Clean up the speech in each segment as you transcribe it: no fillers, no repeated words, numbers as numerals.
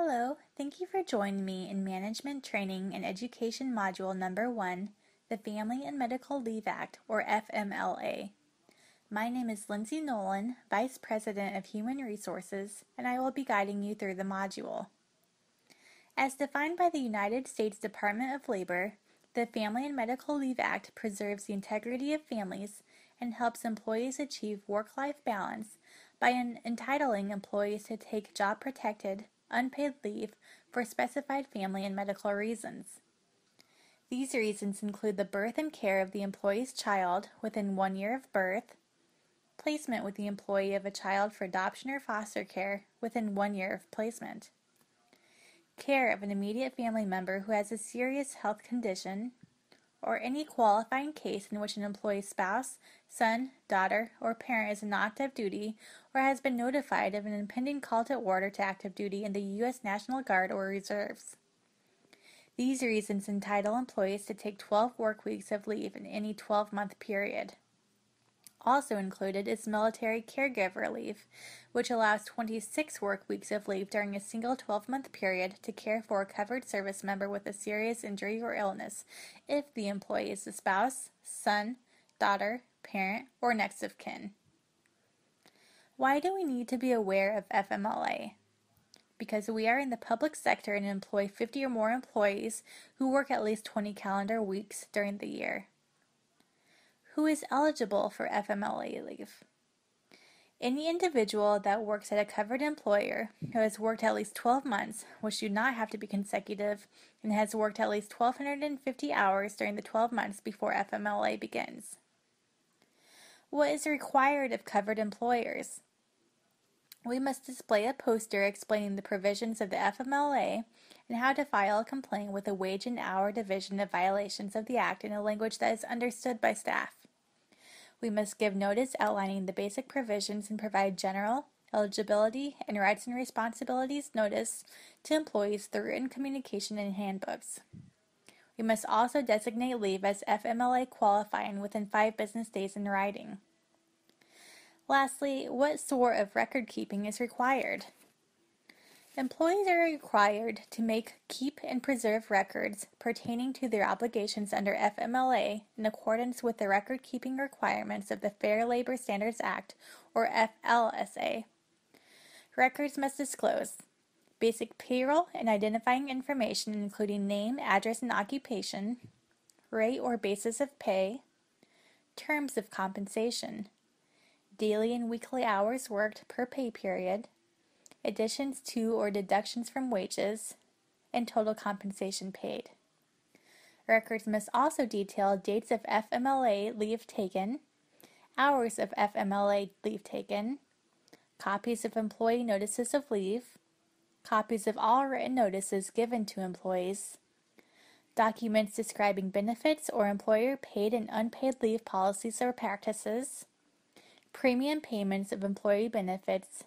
Hello, thank you for joining me in Management Training and Education Module Number 1, the Family and Medical Leave Act, or FMLA. My name is Lindsay Nolan, Vice President of Human Resources, and I will be guiding you through the module. As defined by the United States Department of Labor, the Family and Medical Leave Act preserves the integrity of families and helps employees achieve work-life balance by entitling employees to take job-protected, unpaid leave for specified family and medical reasons. These reasons include the birth and care of the employee's child within 1 year of birth, placement with the employee of a child for adoption or foster care within 1 year of placement, care of an immediate family member who has a serious health condition, or any qualifying case in which an employee's spouse, son, daughter, or parent is in active duty or has been notified of an impending call to order to active duty in the U.S. National Guard or Reserves. These reasons entitle employees to take 12 work weeks of leave in any 12-month period. Also included is military caregiver leave, which allows 26 work weeks of leave during a single 12-month period to care for a covered service member with a serious injury or illness if the employee is a spouse, son, daughter, parent, or next of kin. Why do we need to be aware of FMLA? Because we are in the public sector and employ 50 or more employees who work at least 20 calendar weeks during the year. Who is eligible for FMLA leave? Any individual that works at a covered employer who has worked at least 12 months, which do not have to be consecutive, and has worked at least 1,250 hours during the 12 months before FMLA begins. What is required of covered employers? We must display a poster explaining the provisions of the FMLA and how to file a complaint with the Wage and Hour Division of violations of the Act in a language that is understood by staff. We must give notice outlining the basic provisions and provide general, eligibility, and rights and responsibilities notice to employees through written communication and handbooks. We must also designate leave as FMLA qualifying within 5 business days in writing. Lastly, what sort of record keeping is required? Employees are required to keep and preserve records pertaining to their obligations under FMLA in accordance with the record-keeping requirements of the Fair Labor Standards Act, or FLSA. Records must disclose basic payroll and identifying information including name, address, and occupation, rate or basis of pay, terms of compensation, daily and weekly hours worked per pay period, additions to or deductions from wages, and total compensation paid. Records must also detail dates of FMLA leave taken, hours of FMLA leave taken, copies of employee notices of leave, copies of all written notices given to employees, documents describing benefits or employer paid and unpaid leave policies or practices, premium payments of employee benefits,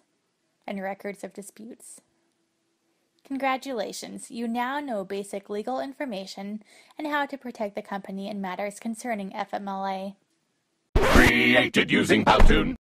and records of disputes. Congratulations, you now know basic legal information and how to protect the company in matters concerning FMLA. Created using Powtoon.